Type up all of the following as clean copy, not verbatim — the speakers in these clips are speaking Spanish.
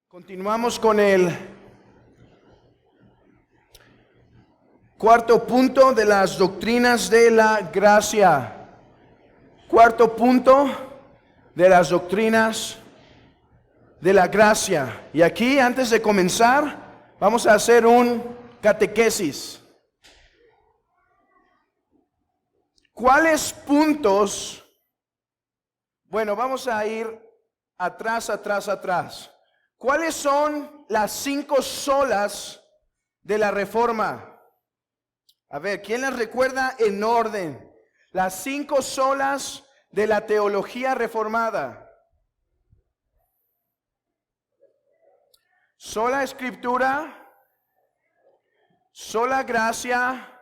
Continuamos con el cuarto punto de las doctrinas de la gracia. Cuarto punto de las doctrinas de la gracia. Y aquí, antes de comenzar, vamos a hacer un catequesis. ¿Cuáles puntos? Bueno, vamos a ir atrás. ¿Cuáles son las 5 solas de la Reforma? A ver, ¿quién las recuerda en orden? Las 5 solas de la teología reformada. Sola Escritura, sola gracia,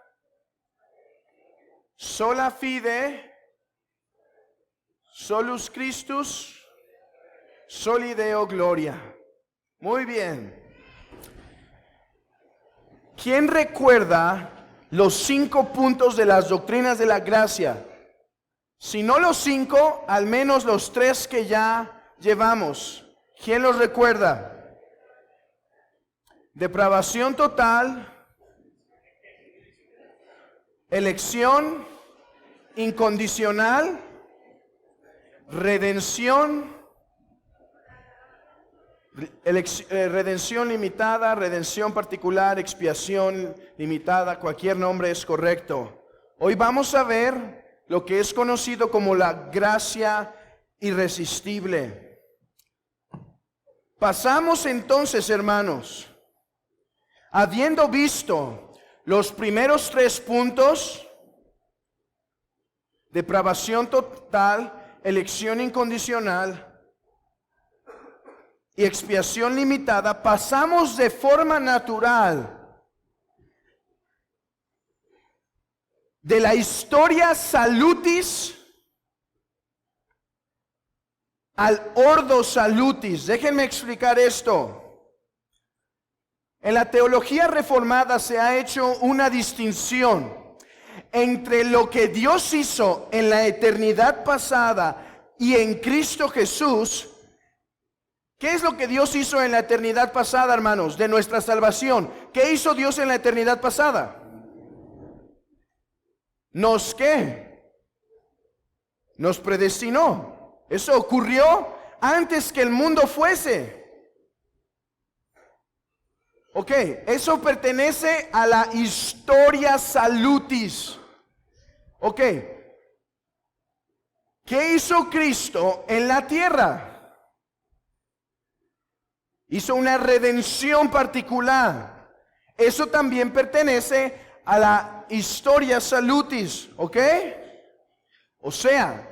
sola fide, solus Christus, soli Deo gloria. Muy bien. ¿Quién recuerda los 5 puntos de las doctrinas de la gracia? Si no los 5, al menos los 3 que ya llevamos. ¿Quién los recuerda? Depravación total, elección incondicional, redención limitada, redención particular, expiación limitada, cualquier nombre es correcto. Hoy vamos a ver lo que es conocido como la gracia irresistible. Pasamos entonces, hermanos, habiendo visto los primeros 3 puntos, depravación total, elección incondicional y expiación limitada, pasamos de forma natural de la historia salutis al ordo salutis. Déjenme explicar esto. En la teología reformada se ha hecho una distinción entre lo que Dios hizo en la eternidad pasada y en Cristo Jesús. ¿Qué es lo que Dios hizo en la eternidad pasada, hermanos? De nuestra salvación. ¿Qué hizo Dios en la eternidad pasada? ¿Qué? Nos predestinó. Eso ocurrió antes que el mundo fuese. Ok, eso pertenece a la historia salutis. Ok, ¿qué hizo Cristo en la tierra? Hizo una redención particular. Eso también pertenece a la historia salutis, ¿ok? O sea,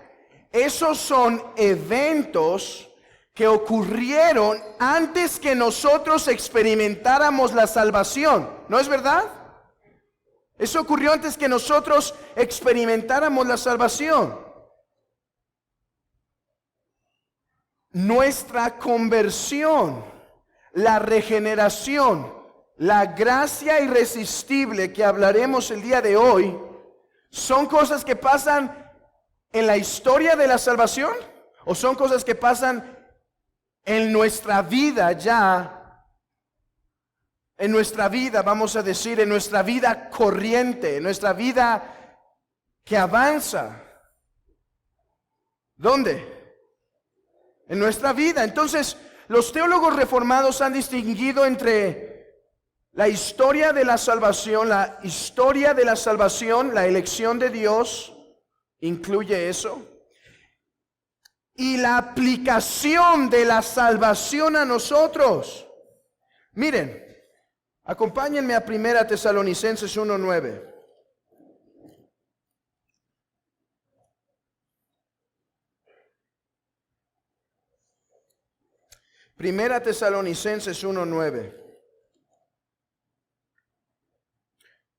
esos son eventos que ocurrieron antes que nosotros experimentáramos la salvación, ¿no es verdad? Eso ocurrió antes que nosotros experimentáramos la salvación. Nuestra conversión, la regeneración, la gracia irresistible que hablaremos el día de hoy, ¿son cosas que pasan en la historia de la salvación? ¿O son cosas que pasan en nuestra vida ya? En nuestra vida, vamos a decir, en nuestra vida corriente, en nuestra vida que avanza. ¿Dónde? En nuestra vida. Entonces, los teólogos reformados han distinguido entre la historia de la salvación, la elección de Dios, incluye eso, y la aplicación de la salvación a nosotros. Miren, acompáñenme a 1 Tesalonicenses 1:9. Primera Tesalonicenses 1:9.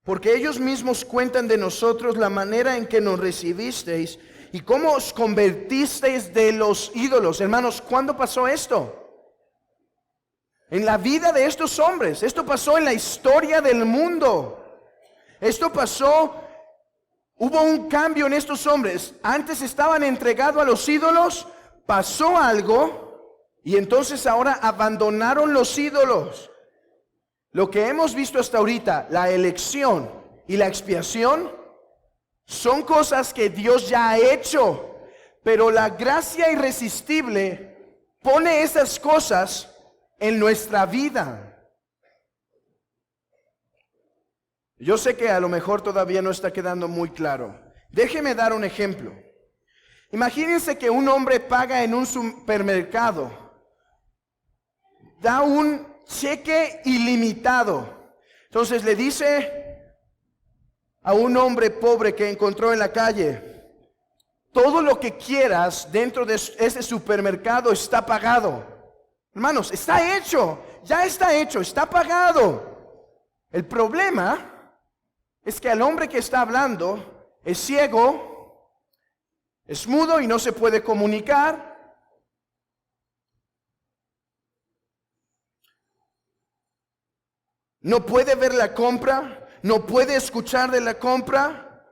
Porque ellos mismos cuentan de nosotros la manera en que nos recibisteis y cómo os convertisteis de los ídolos. Hermanos, ¿cuándo pasó esto? En la vida de estos hombres. Esto pasó en la historia del mundo. Esto pasó, hubo un cambio en estos hombres. Antes estaban entregados a los ídolos, pasó algo Y entonces ahora abandonaron los ídolos. Lo que hemos visto hasta ahorita, la elección y la expiación, son cosas que Dios ya ha hecho. Pero la gracia irresistible pone esas cosas en nuestra vida. Yo sé que a lo mejor todavía no está quedando muy claro. Déjeme dar un ejemplo. Imagínense que un hombre paga en un supermercado, da un cheque ilimitado. Entonces le dice a un hombre pobre que encontró en la calle: todo lo que quieras dentro de ese supermercado está pagado. Hermanos, está hecho, ya está hecho, está pagado. El problema es que al hombre que está hablando es ciego, es mudo y no se puede comunicar. No puede ver la compra, no puede escuchar de la compra,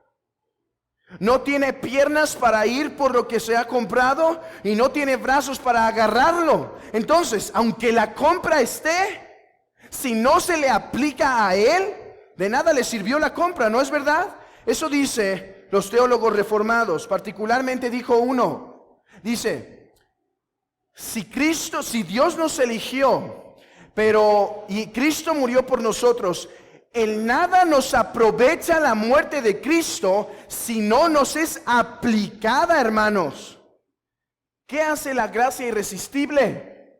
no tiene piernas para ir por lo que se ha comprado y no tiene brazos para agarrarlo. Entonces, aunque la compra esté, si no se le aplica a él, de nada le sirvió la compra, ¿no es verdad? Eso dice los teólogos reformados. Particularmente dijo uno, dice: si Dios nos eligió, y Cristo murió por nosotros, en nada nos aprovecha la muerte de Cristo si no nos es aplicada, hermanos. ¿Qué hace la gracia irresistible?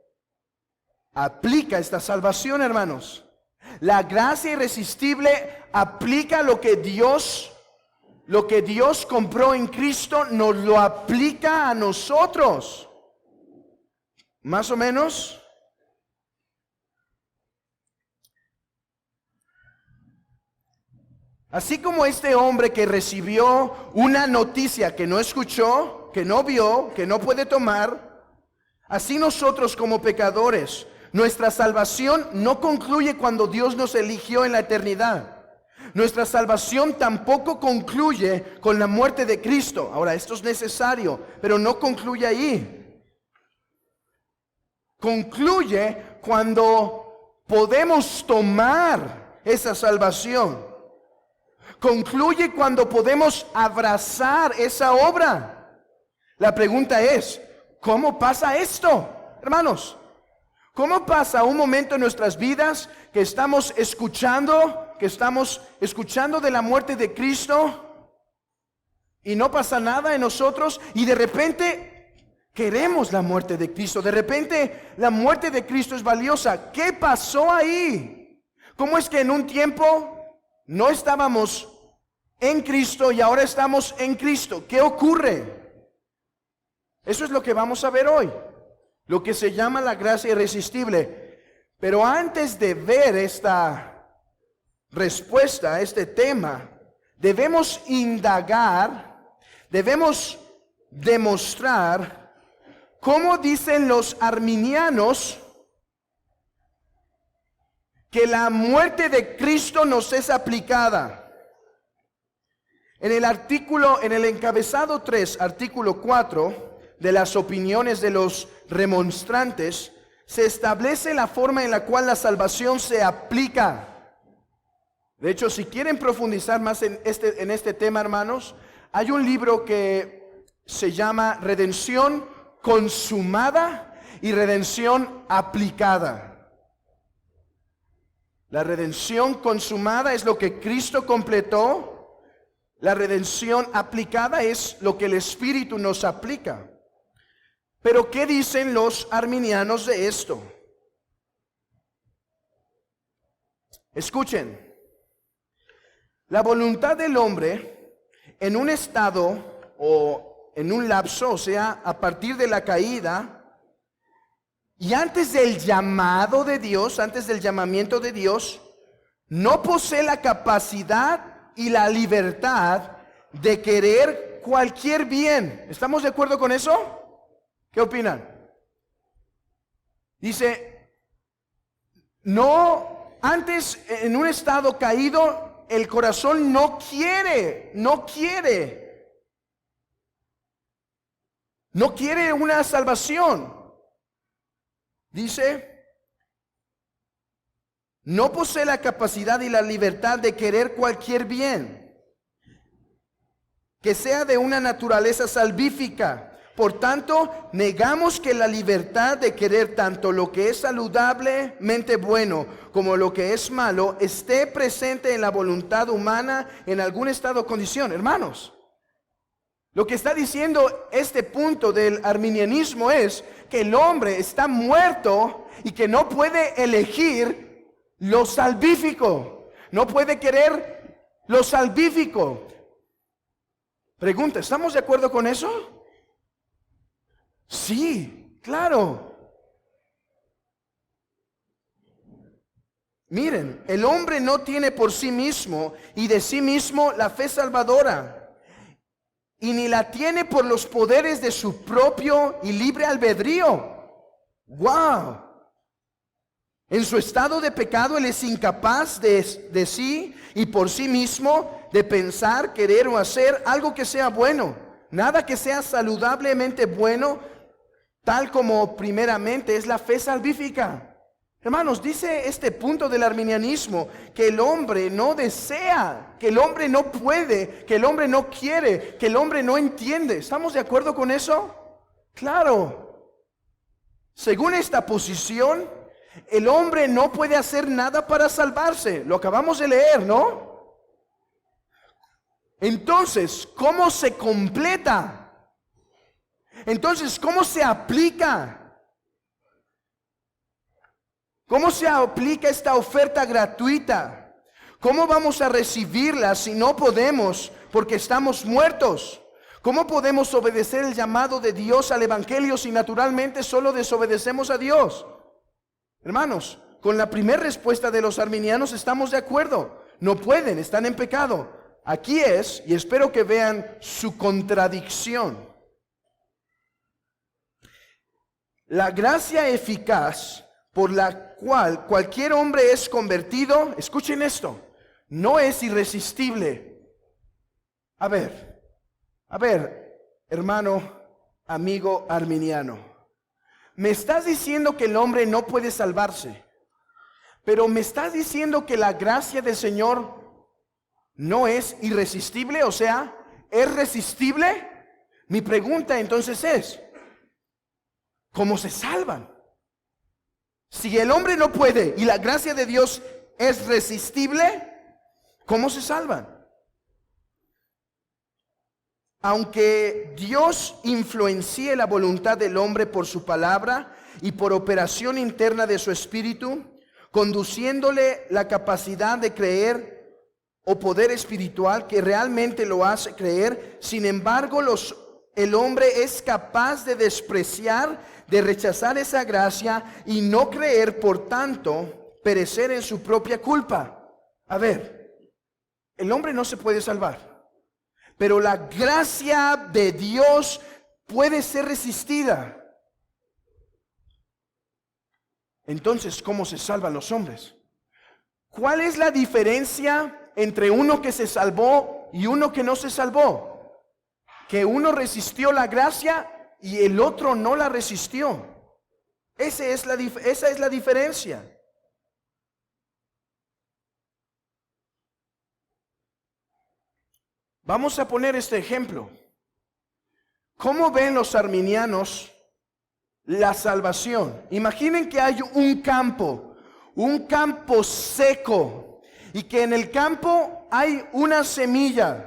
Aplica esta salvación, hermanos. La gracia irresistible aplica lo que Dios compró en Cristo, nos lo aplica a nosotros. Más o menos. Así como este hombre que recibió una noticia que no escuchó, que no vio, que no puede tomar, así nosotros como pecadores, nuestra salvación no concluye cuando Dios nos eligió en la eternidad. Nuestra salvación tampoco concluye con la muerte de Cristo. Ahora, esto es necesario, pero no concluye ahí. Concluye cuando podemos tomar esa salvación. Concluye cuando podemos abrazar esa obra. La pregunta es, ¿cómo pasa esto, hermanos? ¿Cómo pasa un momento en nuestras vidas que estamos escuchando de la muerte de Cristo y no pasa nada en nosotros, y de repente queremos la muerte de Cristo? De repente la muerte de Cristo es valiosa. ¿Qué pasó ahí? ¿Cómo es que en un tiempo no estábamos en Cristo y ahora estamos en Cristo? ¿Qué ocurre? Eso es lo que vamos a ver hoy, lo que se llama la gracia irresistible. Pero antes de ver esta respuesta a este tema, debemos indagar, debemos demostrar cómo dicen los arminianos que la muerte de Cristo nos es aplicada. En el encabezado 3, artículo 4 de las opiniones de los remonstrantes, se establece la forma en la cual la salvación se aplica. De hecho, si quieren profundizar más en este tema, hermanos, hay un libro que se llama Redención Consumada y Redención Aplicada. La redención consumada es lo que Cristo completó. La redención aplicada es lo que el Espíritu nos aplica. Pero ¿qué dicen los arminianos de esto? Escuchen. La voluntad del hombre en un estado o en un lapso, o sea, a partir de la caída y antes del llamado de Dios, antes del llamamiento de Dios, no posee la capacidad y la libertad de querer cualquier bien. ¿Estamos de acuerdo con eso? ¿Qué opinan? Dice, no, antes en un estado caído, el corazón no quiere una salvación. Dice, no posee la capacidad y la libertad de querer cualquier bien que sea de una naturaleza salvífica. Por tanto, negamos que la libertad de querer tanto lo que es saludablemente bueno como lo que es malo esté presente en la voluntad humana en algún estado o condición. Hermanos, lo que está diciendo este punto del arminianismo es que el hombre está muerto y que no puede elegir lo salvífico, no puede querer lo salvífico. Pregunta, ¿estamos de acuerdo con eso? Sí, claro. Miren, el hombre no tiene por sí mismo y de sí mismo la fe salvadora, y ni la tiene por los poderes de su propio y libre albedrío. ¡Wow! En su estado de pecado, él es incapaz de sí y por sí mismo de pensar, querer o hacer algo que sea bueno. Nada que sea saludablemente bueno, tal como primeramente es la fe salvífica. Hermanos, dice este punto del arminianismo que el hombre no desea, que el hombre no puede, que el hombre no quiere, que el hombre no entiende. ¿Estamos de acuerdo con eso? Claro. Según esta posición, el hombre no puede hacer nada para salvarse. Lo acabamos de leer, ¿no? Entonces, ¿cómo se completa? Entonces, ¿cómo se aplica? ¿Cómo se aplica esta oferta gratuita? ¿Cómo vamos a recibirla si no podemos porque estamos muertos? ¿Cómo podemos obedecer el llamado de Dios al evangelio si naturalmente solo desobedecemos a Dios? Hermanos, con la primera respuesta de los arminianos estamos de acuerdo. No pueden, están en pecado. Aquí es, y espero que vean su contradicción. La gracia eficaz por la cual cualquier hombre es convertido, escuchen esto, no es irresistible. A ver, hermano, amigo arminiano, me estás diciendo que el hombre no puede salvarse, pero me estás diciendo que la gracia del Señor no es irresistible, o sea, ¿es resistible? Mi pregunta entonces es, ¿cómo se salvan? Si el hombre no puede y la gracia de Dios es resistible, ¿cómo se salvan? Aunque Dios influencie la voluntad del hombre por su palabra y por operación interna de su espíritu, conduciéndole la capacidad de creer o poder espiritual que realmente lo hace creer, sin embargo el hombre es capaz de despreciar, de rechazar esa gracia y no creer, por tanto, perecer en su propia culpa. A ver, el hombre no se puede salvar, pero la gracia de Dios puede ser resistida. Entonces, ¿cómo se salvan los hombres? ¿Cuál es la diferencia entre uno que se salvó y uno que no se salvó? Que uno resistió la gracia y el otro no la resistió. Esa es la diferencia. Vamos a poner este ejemplo. ¿Cómo ven los arminianos la salvación? Imaginen que hay un campo seco, y que en el campo hay una semilla.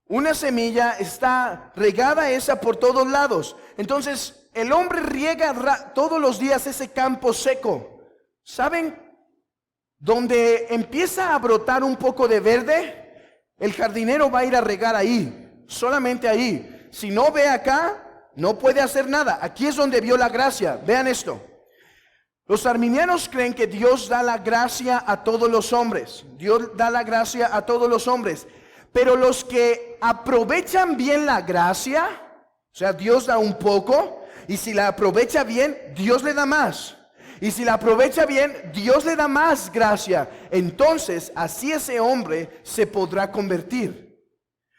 Una semilla está regada esa por todos lados. Entonces el hombre riega todos los días ese campo seco. ¿Saben? Donde empieza a brotar un poco de verde, el jardinero va a ir a regar ahí, solamente ahí. Si no ve acá, no puede hacer nada. Aquí es donde vio la gracia. Vean esto. Los arminianos creen que Dios da la gracia a todos los hombres. Dios da la gracia a todos los hombres. Pero los que aprovechan bien la gracia, o sea, Dios da un poco, y si la aprovecha bien, Dios le da más. Y si la aprovecha bien, Dios le da más gracia. Entonces, así ese hombre se podrá convertir.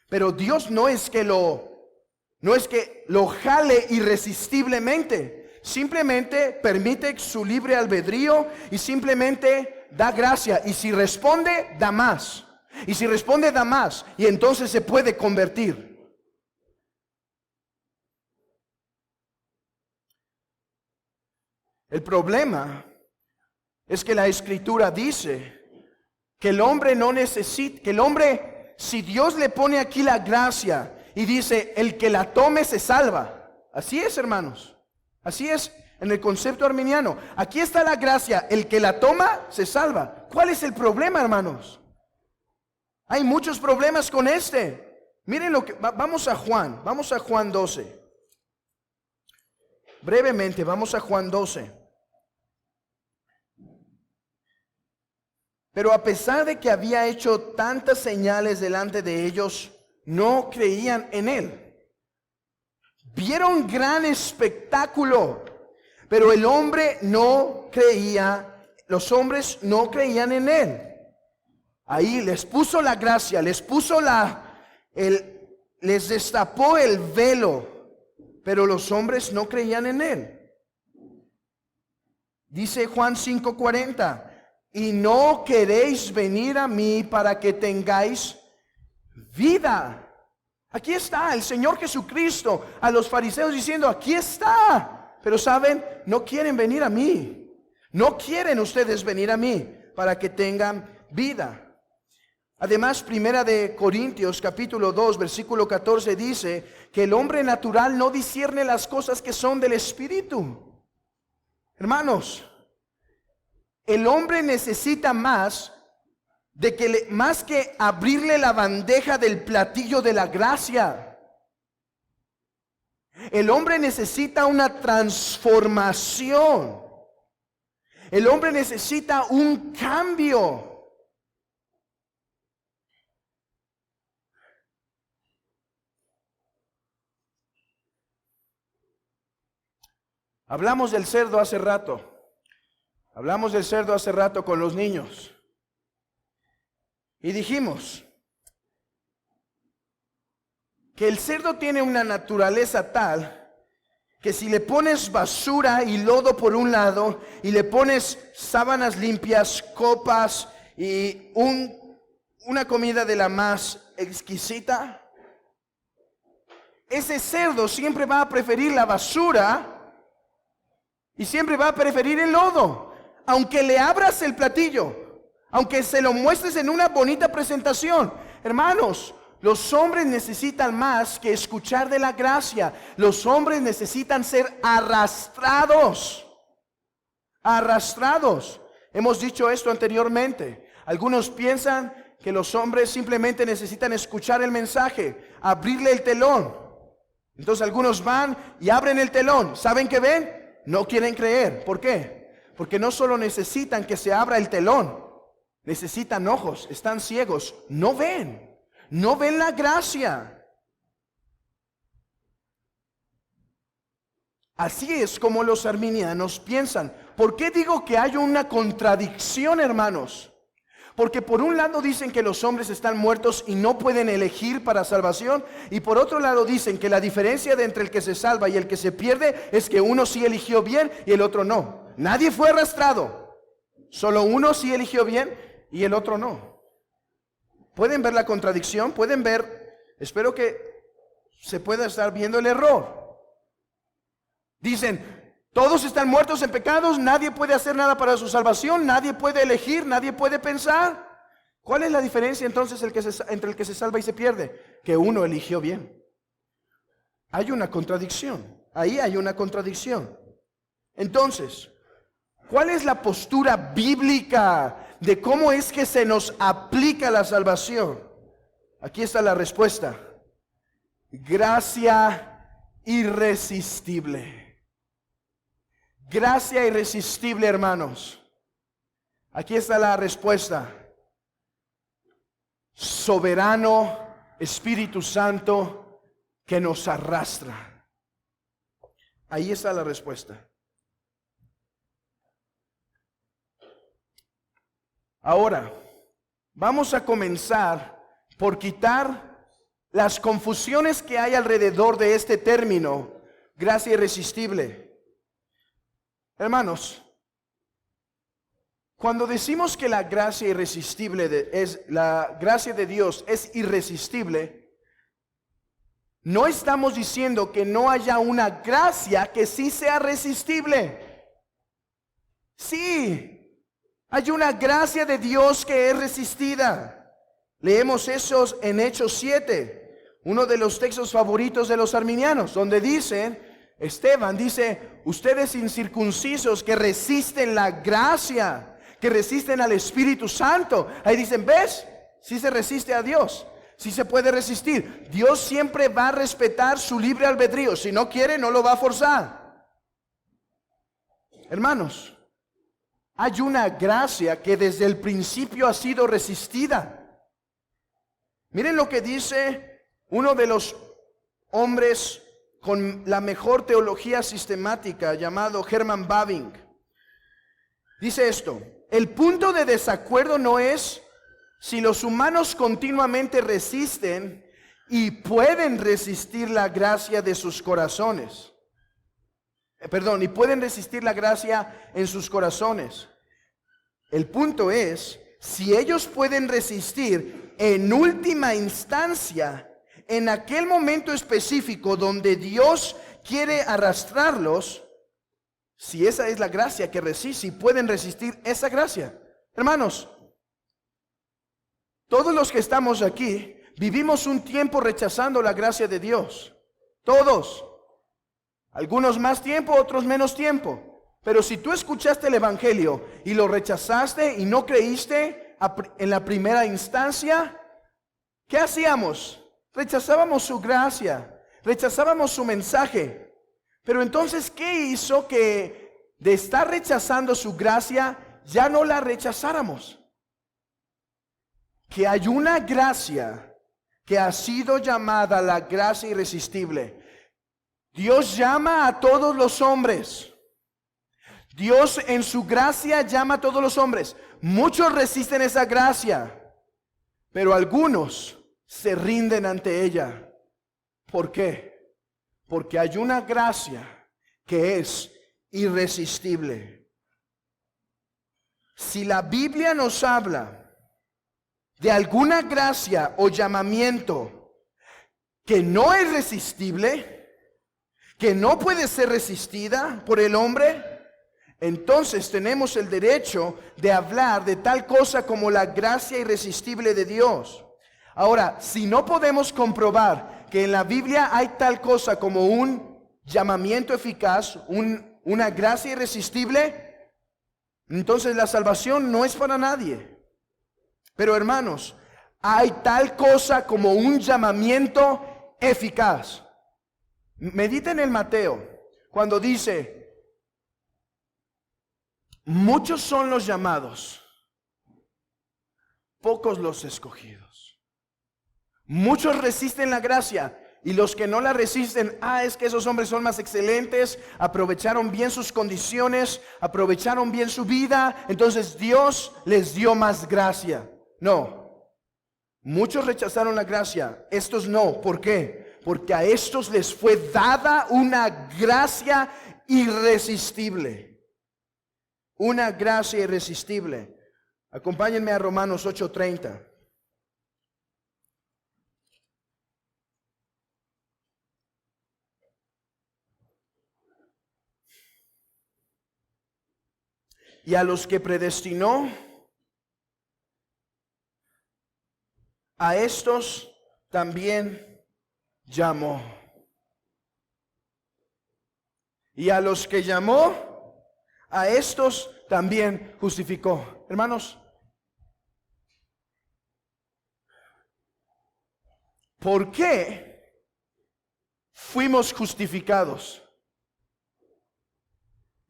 Pero Dios no es que lo jale irresistiblemente, simplemente permite su libre albedrío y simplemente da gracia. Y si responde, da más. Y si responde, da más. Y entonces se puede convertir. El problema es que la Escritura dice que el hombre no necesita, que el hombre, si Dios le pone aquí la gracia y dice, el que la tome se salva. Así es, hermanos. Así es en el concepto arminiano. Aquí está la gracia, el que la toma se salva. ¿Cuál es el problema, hermanos? Hay muchos problemas con este. Miren lo que, vamos a Juan 12. Brevemente, vamos a Juan 12. Pero a pesar de que había hecho tantas señales delante de ellos, no creían en él. Vieron gran espectáculo, pero el hombre no creía, los hombres no creían en él. Ahí les puso la gracia, les destapó el velo, pero los hombres no creían en él. Dice Juan 5:40, y no queréis venir a mí para que tengáis vida. Aquí está el Señor Jesucristo a los fariseos diciendo, aquí está. Pero saben, no quieren venir a mí. No quieren ustedes venir a mí para que tengan vida. Además, Primera de Corintios capítulo 2 versículo 14 dice que el hombre natural no discierne las cosas que son del Espíritu. Hermanos, el hombre necesita más más que abrirle la bandeja del platillo de la gracia. El hombre necesita una transformación. El hombre necesita un cambio. Hablamos del cerdo hace rato. Hablamos del cerdo hace rato con los niños. Y dijimos que el cerdo tiene una naturaleza tal que si le pones basura y lodo por un lado y le pones sábanas limpias, copas y una comida de la más exquisita, ese cerdo siempre va a preferir la basura y siempre va a preferir el lodo, aunque le abras el platillo. Aunque se lo muestres en una bonita presentación. Hermanos, los hombres necesitan más que escuchar de la gracia. Los hombres necesitan ser arrastrados. Arrastrados. Hemos dicho esto anteriormente. Algunos piensan que los hombres simplemente necesitan escuchar el mensaje, abrirle el telón. Entonces algunos van y abren el telón. ¿Saben qué ven? No quieren creer. ¿Por qué? Porque no solo necesitan que se abra el telón. Necesitan ojos, están ciegos, no ven la gracia. Así es como los arminianos piensan. ¿Por qué digo que hay una contradicción, hermanos? Porque por un lado dicen que los hombres están muertos y no pueden elegir para salvación, y por otro lado dicen que la diferencia entre el que se salva y el que se pierde es que uno sí eligió bien y el otro no. Nadie fue arrastrado, solo uno sí eligió bien y el otro no. ¿Pueden ver la contradicción? ¿Pueden ver? Espero que se pueda estar viendo el error. Dicen, todos están muertos en pecados, nadie puede hacer nada para su salvación, nadie puede elegir, nadie puede pensar. ¿Cuál es la diferencia entonces entre el que se salva y se pierde? Que uno eligió bien. Hay una contradicción, ahí hay una contradicción. Entonces, ¿cuál es la postura bíblica de cómo es que se nos aplica la salvación? Aquí está la respuesta. Gracia irresistible. Gracia irresistible, hermanos. Aquí está la respuesta. Soberano Espíritu Santo que nos arrastra. Ahí está la respuesta. Ahora, vamos a comenzar por quitar las confusiones que hay alrededor de este término, gracia irresistible. Hermanos, cuando decimos que la gracia irresistible la gracia de Dios es irresistible, no estamos diciendo que no haya una gracia que sí sea resistible. Sí, hay una gracia de Dios que es resistida. Leemos eso en Hechos 7, uno de los textos favoritos de los arminianos, donde Esteban dice, ustedes incircuncisos que resisten la gracia, que resisten al Espíritu Santo. Ahí dicen, ¿ves? Sí se resiste a Dios, sí se puede resistir. Dios siempre va a respetar su libre albedrío. Si no quiere, no lo va a forzar. Hermanos, hay una gracia que desde el principio ha sido resistida. Miren lo que dice uno de los hombres con la mejor teología sistemática, llamado Herman Bavinck. Dice esto: el punto de desacuerdo no es si los humanos continuamente resisten y pueden resistir la gracia de sus corazones. Y pueden resistir la gracia en sus corazones. El punto es si ellos pueden resistir en última instancia, en aquel momento específico donde Dios quiere arrastrarlos. Si esa es la gracia que resiste, si pueden resistir esa gracia. Hermanos, todos los que estamos aquí vivimos un tiempo rechazando la gracia de Dios. Todos. Algunos más tiempo, otros menos tiempo. Pero si tú escuchaste el Evangelio y lo rechazaste y no creíste en la primera instancia, ¿qué hacíamos? Rechazábamos su gracia, rechazábamos su mensaje. Pero entonces, ¿qué hizo que de estar rechazando su gracia ya no la rechazáramos? Que hay una gracia que ha sido llamada la gracia irresistible. Dios llama a todos los hombres. Dios en su gracia llama a todos los hombres. Muchos resisten esa gracia, pero algunos se rinden ante ella. ¿Por qué? Porque hay una gracia que es irresistible. Si la Biblia nos habla de alguna gracia o llamamiento que no es resistible, que no puede ser resistida por el hombre, entonces tenemos el derecho de hablar de tal cosa como la gracia irresistible de Dios. Ahora, si no podemos comprobar que en la Biblia hay tal cosa como un llamamiento eficaz, una gracia irresistible, entonces la salvación no es para nadie. Pero hermanos, hay tal cosa como un llamamiento eficaz. Mediten en Mateo, cuando dice, muchos son los llamados, pocos los escogidos. Muchos resisten la gracia y los que no la resisten, es que esos hombres son más excelentes, aprovecharon bien sus condiciones, aprovecharon bien su vida, entonces Dios les dio más gracia. No, muchos rechazaron la gracia, estos no. ¿Por qué? Porque a estos les fue dada una gracia irresistible. Una gracia irresistible. Acompáñenme a Romanos 8:30. Y a los que predestinó, a estos también llamó. Y a los que llamó, a estos también justificó. Hermanos, ¿por qué fuimos justificados?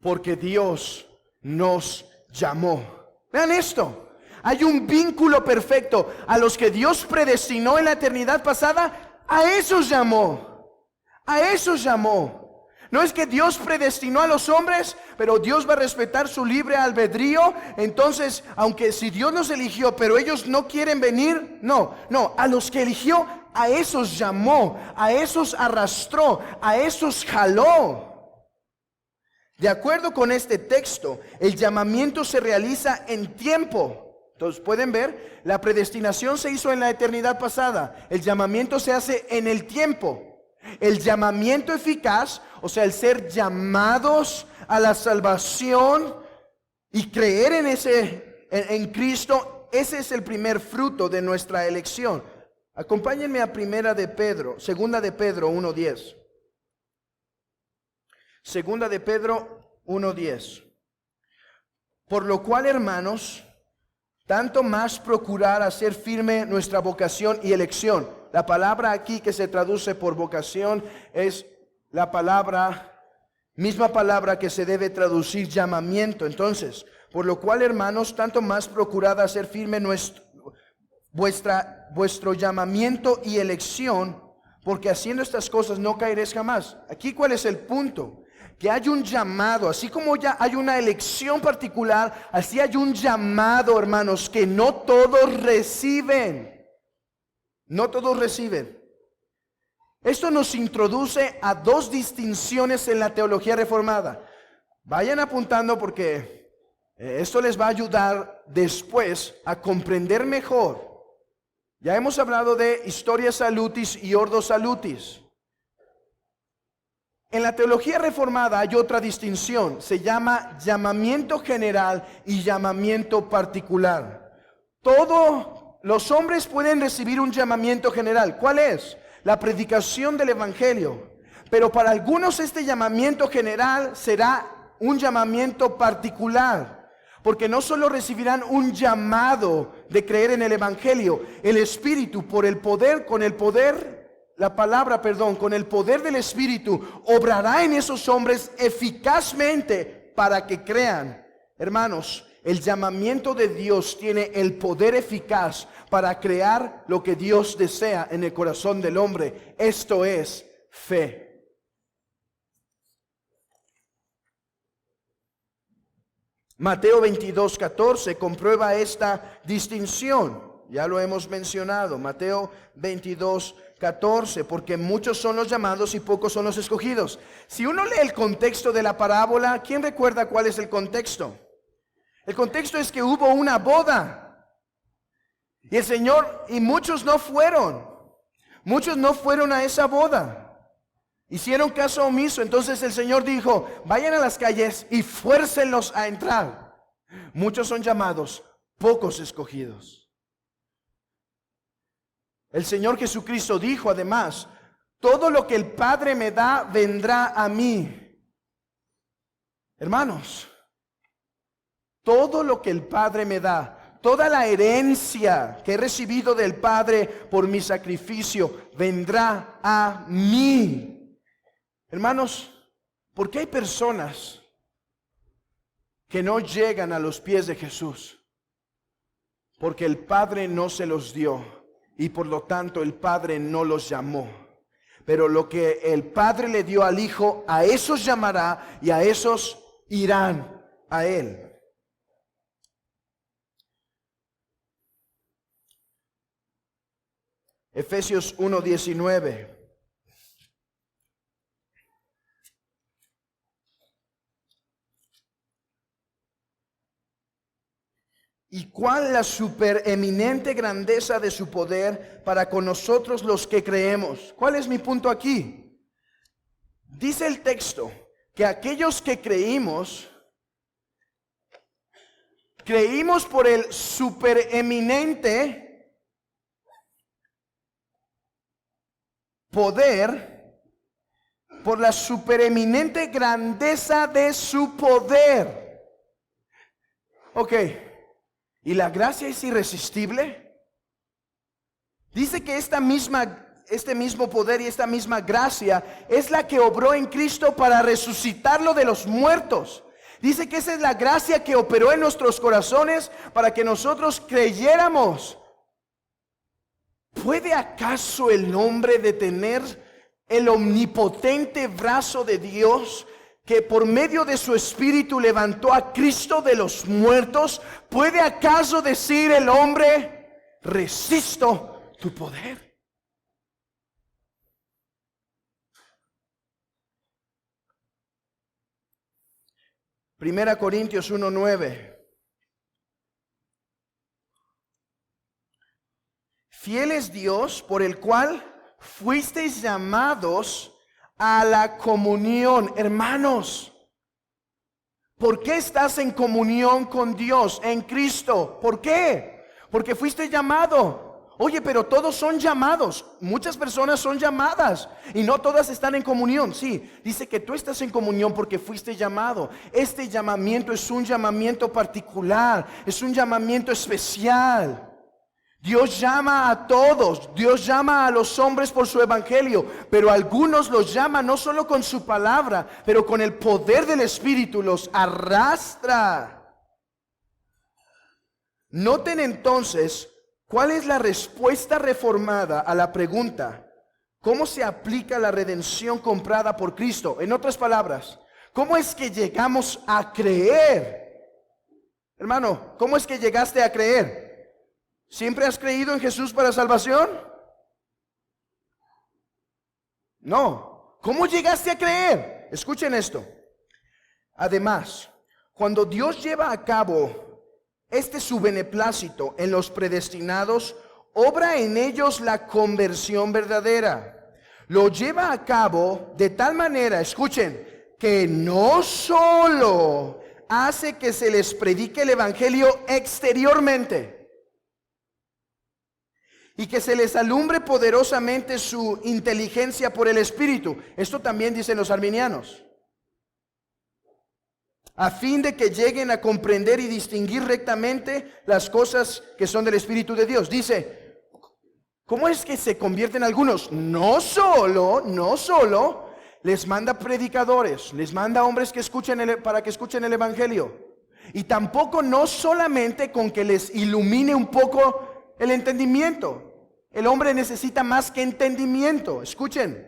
Porque Dios nos llamó. Vean esto. Hay un vínculo perfecto. A los que Dios predestinó en la eternidad pasada, a esos llamó. A esos llamó. No es que Dios predestinó a los hombres, pero Dios va a respetar su libre albedrío. Entonces, aunque si Dios nos eligió, pero ellos no quieren venir, no, a los que eligió, a esos llamó, a esos arrastró, a esos jaló. De acuerdo con este texto, el llamamiento se realiza en tiempo. Entonces, pueden ver, la predestinación se hizo en la eternidad pasada. El llamamiento se hace en el tiempo. El llamamiento eficaz, o sea, el ser llamados a la salvación y creer en Cristo, ese es el primer fruto de nuestra elección. Acompáñenme a segunda de Pedro 1:10. Segunda de Pedro 1:10. Por lo cual, hermanos, tanto más procurar hacer firme nuestra vocación y elección. La palabra aquí que se traduce por vocación es misma palabra que se debe traducir llamamiento. Entonces, por lo cual, hermanos, tanto más procurad hacer firme vuestro llamamiento y elección, porque haciendo estas cosas no caeréis jamás. Aquí, ¿cuál es el punto? Que hay un llamado, así como ya hay una elección particular, así hay un llamado, hermanos, que no todos reciben. No todos reciben. Esto nos introduce a dos distinciones en la teología reformada. Vayan apuntando porque esto les va a ayudar después a comprender mejor. Ya hemos hablado de historia salutis y ordo salutis. En la teología reformada hay otra distinción, se llama llamamiento general y llamamiento particular. Todos los hombres pueden recibir un llamamiento general. ¿Cuál es? La predicación del evangelio. Pero para algunos este llamamiento general será un llamamiento particular, porque no solo recibirán un llamado de creer en el evangelio, el Espíritu con el poder del Espíritu obrará en esos hombres eficazmente para que crean. Hermanos, el llamamiento de Dios tiene el poder eficaz para crear lo que Dios desea en el corazón del hombre. Esto es fe. Mateo 22:14 comprueba esta distinción. Ya lo hemos mencionado. Mateo 22:14, porque muchos son los llamados y pocos son los escogidos. Si uno lee el contexto de la parábola, ¿quién recuerda cuál es el contexto? El contexto es que hubo una boda y el Señor, y muchos no fueron a esa boda, hicieron caso omiso. Entonces el Señor dijo: vayan a las calles y fuércenlos a entrar. Muchos son llamados, pocos escogidos. El Señor Jesucristo dijo además: todo lo que el Padre me da vendrá a mí. Hermanos, todo lo que el Padre me da, toda la herencia que he recibido del Padre por mi sacrificio, vendrá a mí. Hermanos, ¿por qué hay personas que no llegan a los pies de Jesús? Porque el Padre no se los dio y por lo tanto el Padre no los llamó. Pero lo que el Padre le dio al Hijo, a esos llamará y a esos irán a Él. Efesios 1:19. ¿Y cuál la supereminente grandeza de su poder para con nosotros los que creemos? ¿Cuál es mi punto aquí? Dice el texto que aquellos que creímos por el supereminente poder, por la supereminente grandeza de su poder. Ok, ¿y la gracia es irresistible? Dice que este mismo poder y esta misma gracia es la que obró en Cristo para resucitarlo de los muertos. Dice que esa es la gracia que operó en nuestros corazones para que nosotros creyéramos. ¿Puede acaso el hombre detener el omnipotente brazo de Dios que por medio de su Espíritu levantó a Cristo de los muertos? ¿Puede acaso decir el hombre: resisto tu poder? Primera Corintios 1:9. Fiel es Dios por el cual fuisteis llamados a la comunión. Hermanos, ¿por qué estás en comunión con Dios en Cristo? ¿Por qué? Porque fuiste llamado. Oye, pero todos son llamados. Muchas personas son llamadas y no todas están en comunión. Sí, dice que tú estás en comunión porque fuiste llamado. Este llamamiento es un llamamiento particular, es un llamamiento especial. Dios llama a todos, Dios llama a los hombres por su evangelio, pero algunos los llama no solo con su palabra, pero con el poder del Espíritu los arrastra. Noten entonces cuál es la respuesta reformada a la pregunta: ¿cómo se aplica la redención comprada por Cristo? En otras palabras, ¿cómo es que llegamos a creer? Hermano, ¿cómo es que llegaste a creer? ¿Siempre has creído en Jesús para salvación? No. ¿Cómo llegaste a creer? Escuchen esto. Además, cuando Dios lleva a cabo su beneplácito en los predestinados, obra en ellos la conversión verdadera. Lo lleva a cabo de tal manera, escuchen, que no solo hace que se les predique el evangelio exteriormente, y que se les alumbre poderosamente su inteligencia por el Espíritu. Esto también dicen los arminianos. A fin de que lleguen a comprender y distinguir rectamente las cosas que son del Espíritu de Dios. Dice, ¿cómo es que se convierten algunos? No solo les manda predicadores, les manda hombres que escuchen para que escuchen el Evangelio. Y tampoco no solamente con que les ilumine un poco el entendimiento. El hombre necesita más que entendimiento, escuchen,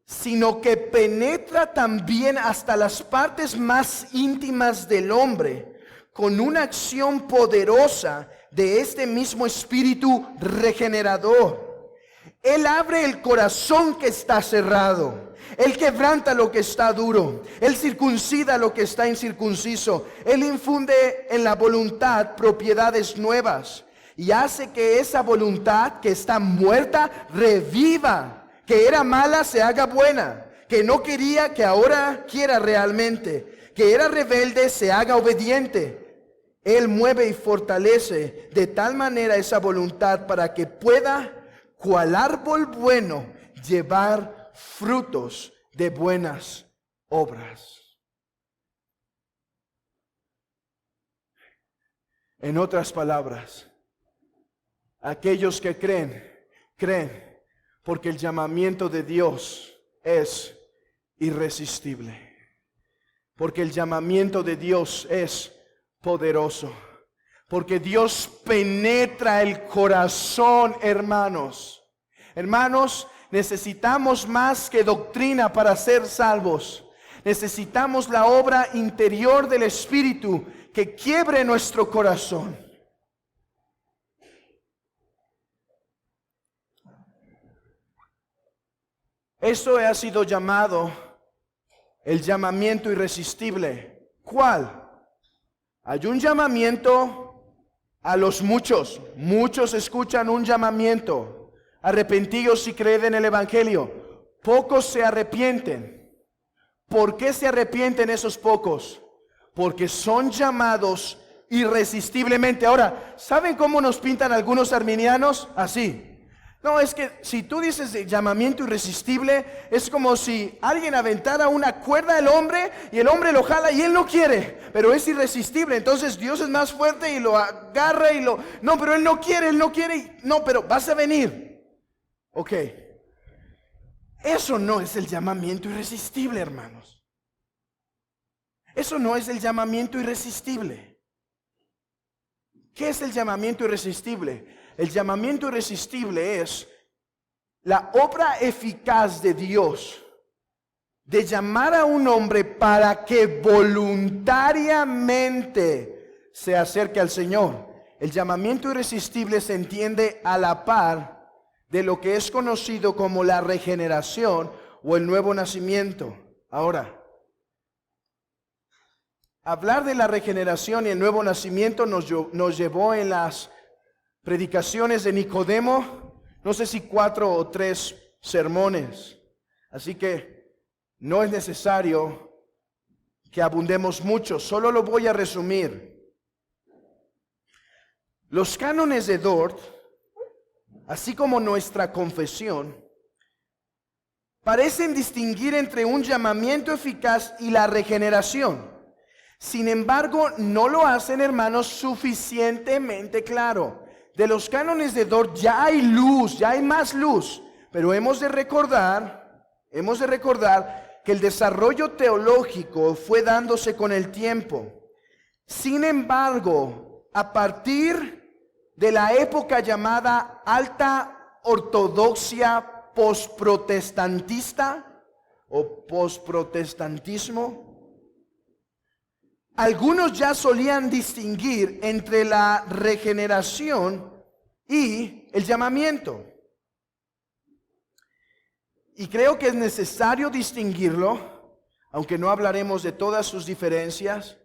sino que penetra también hasta las partes más íntimas del hombre con una acción poderosa de este mismo espíritu regenerador. Él abre el corazón que está cerrado, Él quebranta lo que está duro, Él circuncida lo que está incircunciso, Él infunde en la voluntad propiedades nuevas. Y hace que esa voluntad que está muerta reviva, que era mala se haga buena, que no quería que ahora quiera realmente, que era rebelde se haga obediente. Él mueve y fortalece de tal manera esa voluntad para que pueda, cual árbol bueno, llevar frutos de buenas obras. En otras palabras, aquellos que creen porque el llamamiento de Dios es irresistible, porque el llamamiento de Dios es poderoso, porque Dios penetra el corazón, hermanos. Hermanos, necesitamos más que doctrina para ser salvos. Necesitamos la obra interior del Espíritu que quiebre nuestro corazón. Esto ha sido llamado el llamamiento irresistible. ¿Cuál? Hay un llamamiento a los muchos. Muchos escuchan un llamamiento: arrepentíos y creed en el Evangelio. Pocos se arrepienten. ¿Por qué se arrepienten esos pocos? Porque son llamados irresistiblemente. Ahora, ¿saben cómo nos pintan algunos arminianos? Así. No, es que si tú dices de llamamiento irresistible, es como si alguien aventara una cuerda al hombre y el hombre lo jala y él no quiere, pero es irresistible. Entonces Dios es más fuerte y lo agarra y lo... No, pero él no quiere. No, pero vas a venir. Ok. Eso no es el llamamiento irresistible, hermanos. Eso no es el llamamiento irresistible. ¿Qué es el llamamiento irresistible? El llamamiento irresistible es la obra eficaz de Dios de llamar a un hombre para que voluntariamente se acerque al Señor. El llamamiento irresistible se entiende a la par de lo que es conocido como la regeneración o el nuevo nacimiento. Ahora, hablar de la regeneración y el nuevo nacimiento nos llevó en las predicaciones de Nicodemo, no sé si 4 o 3 sermones. Así que no es necesario que abundemos mucho, solo lo voy a resumir. Los cánones de Dort, así como nuestra confesión, parecen distinguir entre un llamamiento eficaz y la regeneración. Sin embargo, no lo hacen, hermanos, suficientemente claro. De los cánones de Dort ya hay luz, ya hay más luz, pero hemos de recordar que el desarrollo teológico fue dándose con el tiempo. Sin embargo, a partir de la época llamada alta ortodoxia posprotestantista o posprotestantismo, algunos ya solían distinguir entre la regeneración y el llamamiento. Y creo que es necesario distinguirlo, aunque no hablaremos de todas sus diferencias,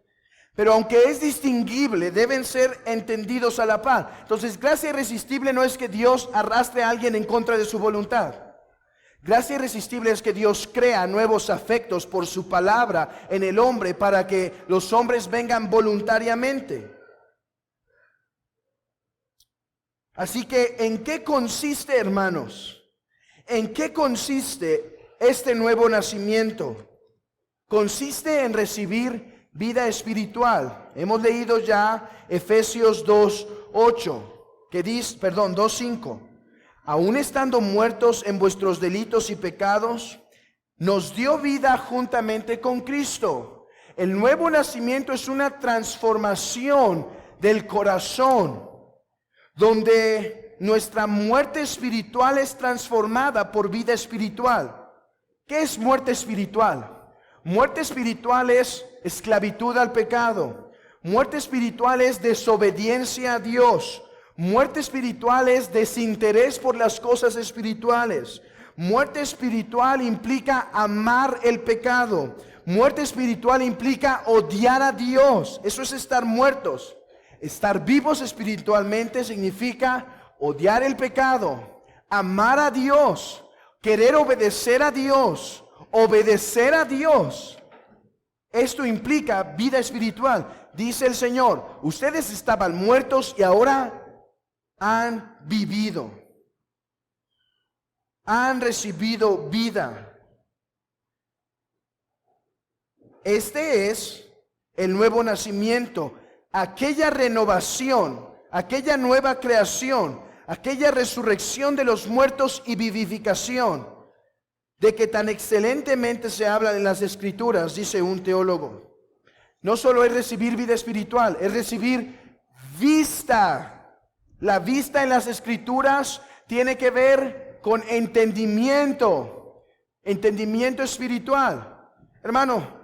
pero aunque es distinguible, deben ser entendidos a la par. Entonces, gracia irresistible no es que Dios arrastre a alguien en contra de su voluntad. Gracia irresistible es que Dios crea nuevos afectos por su palabra en el hombre para que los hombres vengan voluntariamente. Así que, ¿en qué consiste, hermanos? ¿En qué consiste este nuevo nacimiento? Consiste en recibir vida espiritual. Hemos leído ya Efesios 2:8, que dice, 2:5. Aún estando muertos en vuestros delitos y pecados, nos dio vida juntamente con Cristo. El nuevo nacimiento es una transformación del corazón, donde nuestra muerte espiritual es transformada por vida espiritual. ¿Qué es muerte espiritual? Muerte espiritual es esclavitud al pecado. Muerte espiritual es desobediencia a Dios. Muerte espiritual es desinterés por las cosas espirituales. Muerte espiritual implica amar el pecado. Muerte espiritual implica odiar a Dios. Eso es estar muertos. Estar vivos espiritualmente significa odiar el pecado, amar a Dios, querer obedecer a Dios, obedecer a Dios. Esto implica vida espiritual. Dice el Señor, ustedes estaban muertos y ahora han vivido. Han recibido vida. Este es el nuevo nacimiento, aquella renovación, aquella nueva creación, aquella resurrección de los muertos y vivificación, de que tan excelentemente se habla en las Escrituras, dice un teólogo. No solo es recibir vida espiritual, es recibir vista. La vista en las Escrituras tiene que ver con entendimiento espiritual. Hermano,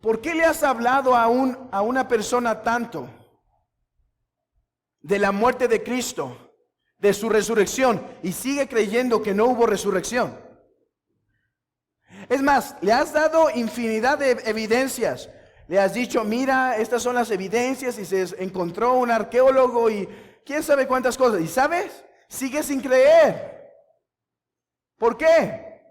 ¿por qué le has hablado a una persona tanto de la muerte de Cristo, de su resurrección, y sigue creyendo que no hubo resurrección? Es más, le has dado infinidad de evidencias. Le has dicho, mira, estas son las evidencias, y se encontró un arqueólogo y quién sabe cuántas cosas. ¿Y sabes? Sigue sin creer. ¿Por qué?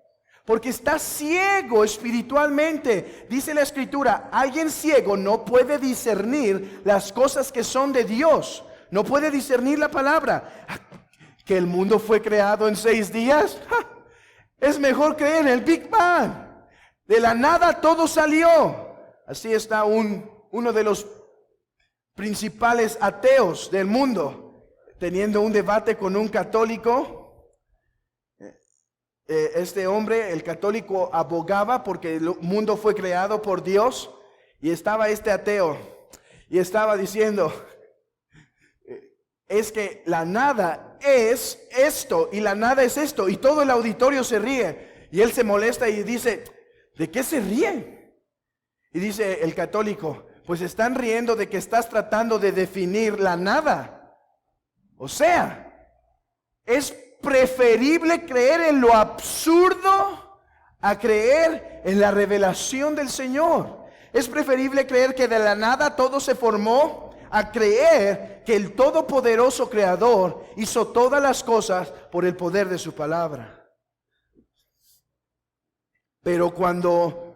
Porque está ciego espiritualmente. Dice la Escritura, alguien ciego no puede discernir las cosas que son de Dios. No puede discernir la palabra. ¿Que el mundo fue creado en 6 días? ¡Ja! Es mejor creer en el Big Bang. De la nada todo salió. Así está uno de los principales ateos del mundo, teniendo un debate con un católico. Este hombre, el católico, abogaba porque el mundo fue creado por Dios, y estaba este ateo y estaba diciendo, es que la nada es esto y la nada es esto, y todo el auditorio se ríe, y él se molesta y dice, ¿de qué se ríen? Y dice el católico, pues están riendo de que estás tratando de definir la nada. O sea, es preferible creer en lo absurdo a creer en la revelación del Señor. Es preferible creer que de la nada todo se formó a creer que el todopoderoso Creador hizo todas las cosas por el poder de su palabra. Pero cuando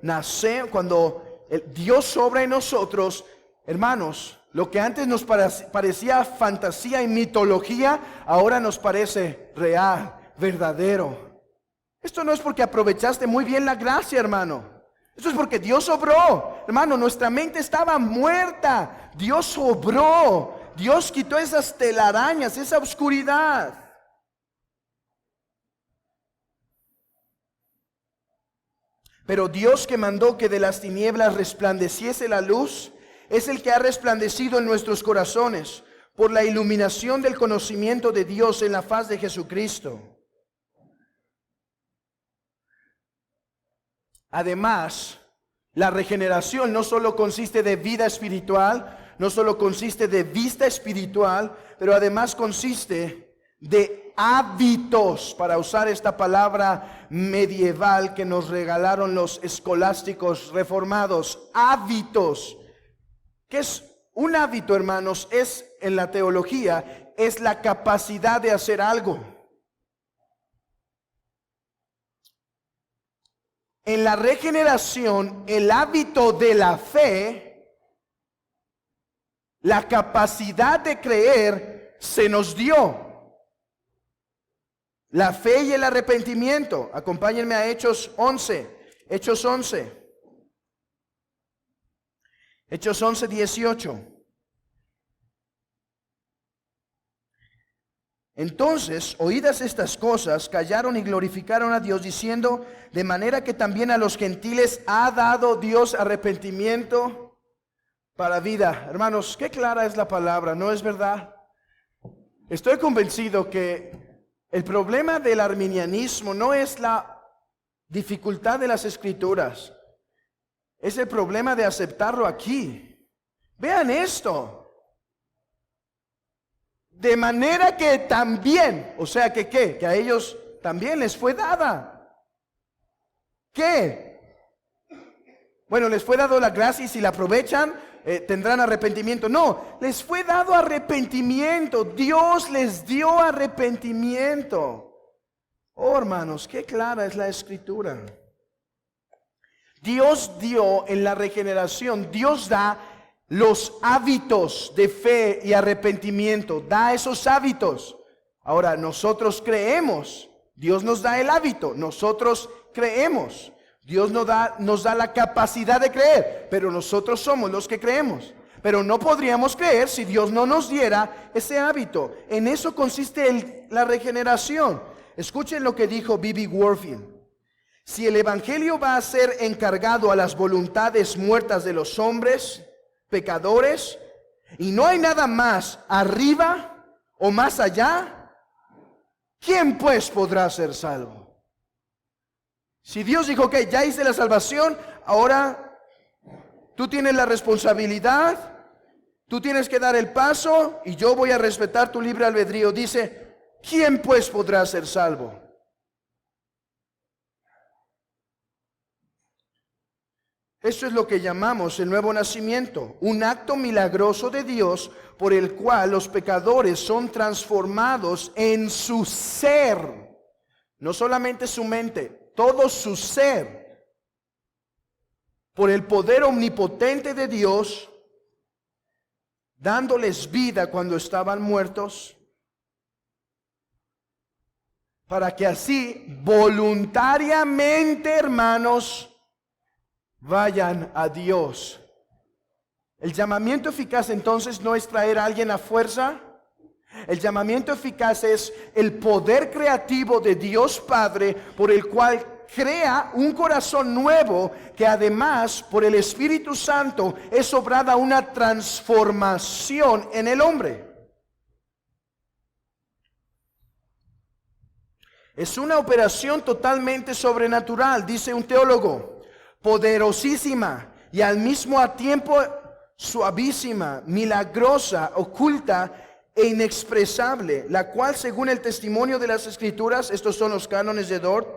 Dios obra en nosotros, hermanos, lo que antes nos parecía fantasía y mitología, ahora nos parece real, verdadero. Esto no es porque aprovechaste muy bien la gracia, hermano. Esto es porque Dios obró. Hermano, nuestra mente estaba muerta. Dios obró. Dios quitó esas telarañas, esa oscuridad. Pero Dios, que mandó que de las tinieblas resplandeciese la luz, es el que ha resplandecido en nuestros corazones por la iluminación del conocimiento de Dios en la faz de Jesucristo. Además, la regeneración no solo consiste de vida espiritual, no solo consiste de vista espiritual, pero además consiste de hábitos, para usar esta palabra medieval que nos regalaron los escolásticos reformados. Hábitos. ¿Qué es un hábito, hermanos? Es, en la teología, es la capacidad de hacer algo. En la regeneración, el hábito de la fe, la capacidad de creer, se nos dio. La fe y el arrepentimiento. Acompáñenme a Hechos 11. Hechos 11. Hechos 11, 18. Entonces, oídas estas cosas, callaron y glorificaron a Dios, diciendo, de manera que también a los gentiles ha dado Dios arrepentimiento para vida. Hermanos, qué clara es la palabra, ¿no es verdad? Estoy convencido que el problema del arminianismo no es la dificultad de las escrituras, es el problema de aceptarlo aquí. Vean esto. De manera que también, o sea que ¿qué? Que a ellos también les fue dada. ¿Qué? Bueno, les fue dado la gracia y si la aprovechan, tendrán arrepentimiento. No, les fue dado arrepentimiento. Dios les dio arrepentimiento. Oh, hermanos, qué clara es la escritura. Dios dio en la regeneración, Dios da los hábitos de fe y arrepentimiento, da esos hábitos. Ahora, nosotros creemos, Dios nos da el hábito, nosotros creemos. Dios nos da la capacidad de creer, pero nosotros somos los que creemos. Pero no podríamos creer si Dios no nos diera ese hábito. En eso consiste la regeneración. Escuchen lo que dijo B.B. Warfield. Si el evangelio va a ser encargado a las voluntades muertas de los hombres pecadores, y no hay nada más arriba o más allá, ¿quién pues podrá ser salvo? Si Dios dijo, ok, ya hice la salvación, ahora tú tienes la responsabilidad, tú tienes que dar el paso y yo voy a respetar tu libre albedrío. Dice, ¿quién pues podrá ser salvo? Esto es lo que llamamos el nuevo nacimiento, un acto milagroso de Dios por el cual los pecadores son transformados en su ser, no solamente su mente, todo su ser, por el poder omnipotente de Dios, dándoles vida cuando estaban muertos, para que así voluntariamente, hermanos, vayan a Dios. El llamamiento eficaz entonces no es traer a alguien a fuerza. El llamamiento eficaz es el poder creativo de Dios Padre, por el cual crea un corazón nuevo, que además por el Espíritu Santo es obrada una transformación en el hombre. Es una operación totalmente sobrenatural, dice un teólogo, poderosísima y al mismo tiempo suavísima, milagrosa, oculta e inexpresable, la cual, según el testimonio de las Escrituras, estos son los cánones de Dort,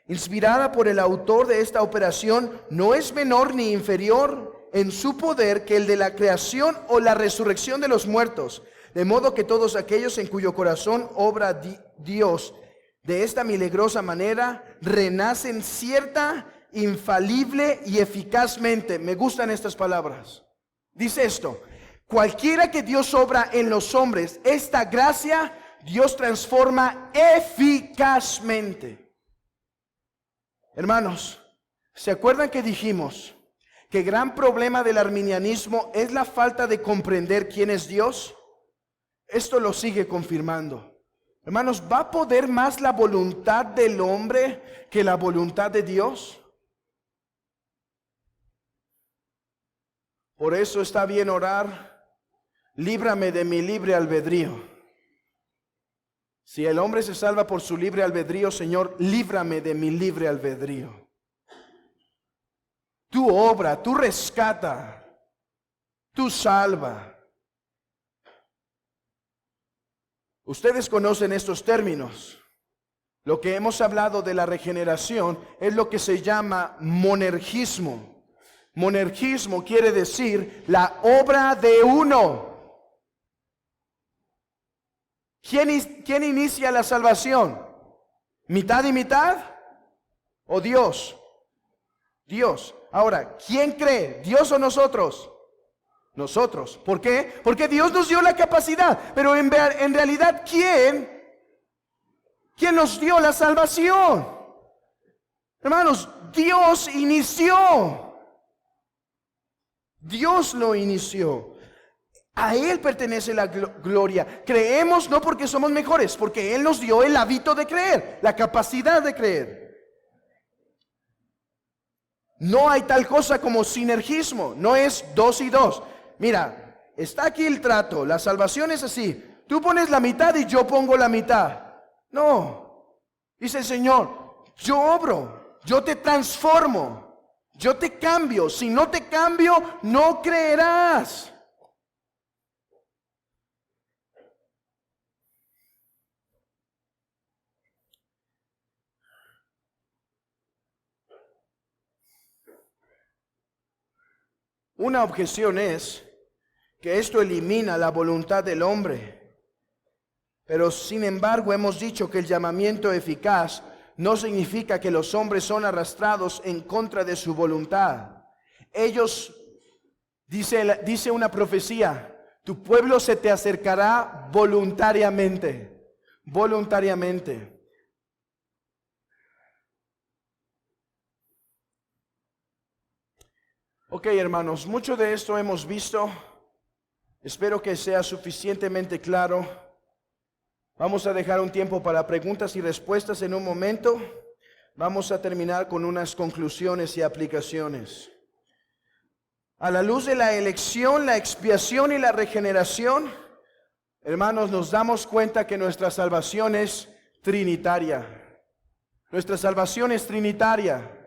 inspirada por el autor de esta operación, no es menor ni inferior en su poder que el de la creación o la resurrección de los muertos, de modo que todos aquellos en cuyo corazón obra Dios de esta milagrosa manera, renacen cierta, infalible y eficazmente. Me gustan estas palabras. Dice esto: cualquiera que Dios obra en los hombres, esta gracia Dios transforma eficazmente. Hermanos, ¿se acuerdan que dijimos que gran problema del arminianismo es la falta de comprender quién es Dios? Esto lo sigue confirmando. Hermanos, ¿va a poder más la voluntad del hombre que la voluntad de Dios? Por eso está bien orar: líbrame de mi libre albedrío. Si el hombre se salva por su libre albedrío, Señor, líbrame de mi libre albedrío. Tú obra, tú rescata, tú salva. Ustedes conocen estos términos. Lo que hemos hablado de la regeneración es lo que se llama monergismo. Monergismo quiere decir la obra de uno. ¿Quién inicia la salvación? ¿Mitad y mitad? ¿O Dios? Dios. Ahora, ¿quién cree? ¿Dios o nosotros? Nosotros. ¿Por qué? Porque Dios nos dio la capacidad. Pero en realidad, ¿quién nos dio la salvación? Hermanos, Dios inició. Dios lo inició. A Él pertenece la gloria. Creemos no porque somos mejores, porque Él nos dio el hábito de creer, la capacidad de creer. No hay tal cosa como sinergismo, no es 2 y 2. Mira, está aquí el trato, la salvación es así: tú pones la mitad y yo pongo la mitad. No, dice el Señor, yo obro, yo te transformo, yo te cambio. Si no te cambio, no creerás. Una objeción es que esto elimina la voluntad del hombre. Pero sin embargo hemos dicho que el llamamiento eficaz no significa que los hombres son arrastrados en contra de su voluntad. Ellos, dice una profecía, tu pueblo se te acercará voluntariamente. Voluntariamente. Ok, hermanos, mucho de esto hemos visto. Espero que sea suficientemente claro. Vamos a dejar un tiempo para preguntas y respuestas en un momento. Vamos a terminar con unas conclusiones y aplicaciones. A la luz de la elección, la expiación y la regeneración, hermanos, nos damos cuenta que nuestra salvación es trinitaria. Nuestra salvación es trinitaria.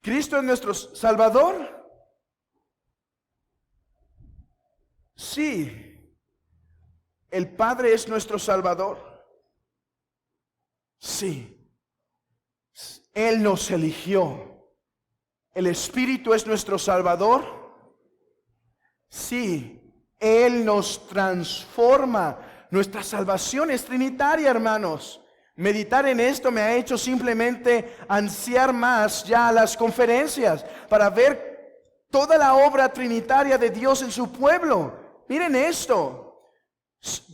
¿Cristo es nuestro Salvador? Sí. ¿El Padre es nuestro Salvador? Sí. Él nos eligió. ¿El Espíritu es nuestro Salvador? Sí. Él nos transforma. Nuestra salvación es trinitaria, hermanos. Meditar en esto me ha hecho simplemente ansiar más ya las conferencias para ver toda la obra trinitaria de Dios en su pueblo. Miren esto: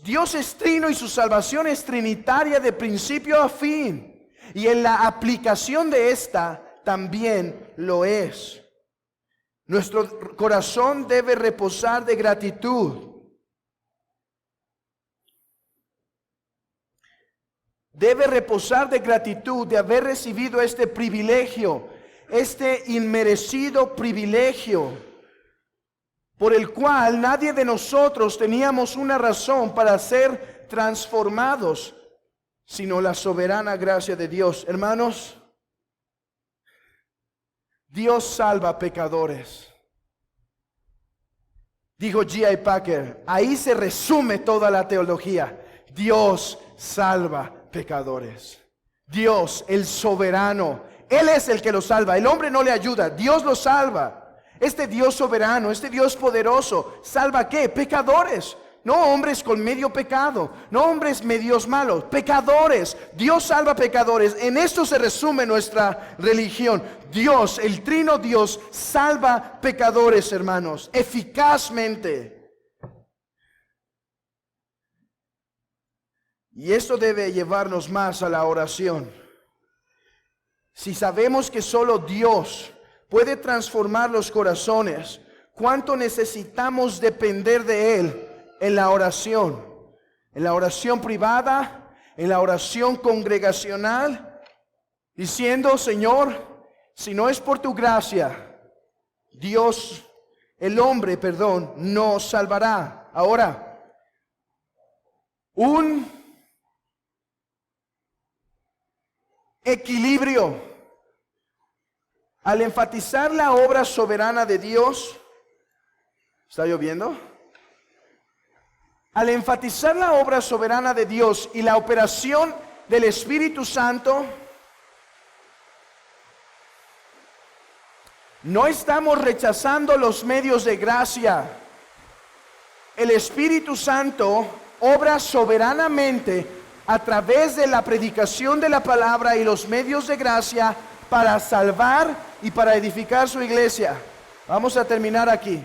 Dios es trino y su salvación es trinitaria de principio a fin, y en la aplicación de esta también lo es. Nuestro corazón debe reposar de gratitud. Debe reposar de gratitud de haber recibido este privilegio, este inmerecido privilegio, por el cual nadie de nosotros teníamos una razón para ser transformados, sino la soberana gracia de Dios. Hermanos, Dios salva pecadores. Dijo G.I. Packer, ahí se resume toda la teología. Dios salva pecadores. Dios, el soberano, Él es el que lo salva. El hombre no le ayuda. Dios lo salva. Este Dios soberano, este Dios poderoso, ¿salva qué? Pecadores. No hombres con medio pecado, no hombres medios malos, pecadores. Dios salva pecadores. En esto se resume nuestra religión. Dios, el trino Dios, salva pecadores, hermanos, eficazmente. Y esto debe llevarnos más a la oración. Si sabemos que solo Dios puede transformar los corazones, ¿cuánto necesitamos depender de Él en la oración? En la oración privada, en la oración congregacional, diciendo: Señor, si no es por tu gracia, el hombre, no salvará. Ahora, un equilibrio. Al enfatizar la obra soberana de Dios, ¿está lloviendo? Al enfatizar la obra soberana de Dios y la operación del Espíritu Santo, no estamos rechazando los medios de gracia. El Espíritu Santo obra soberanamente a través de la predicación de la palabra y los medios de gracia para salvar y para edificar su iglesia. Vamos a terminar aquí.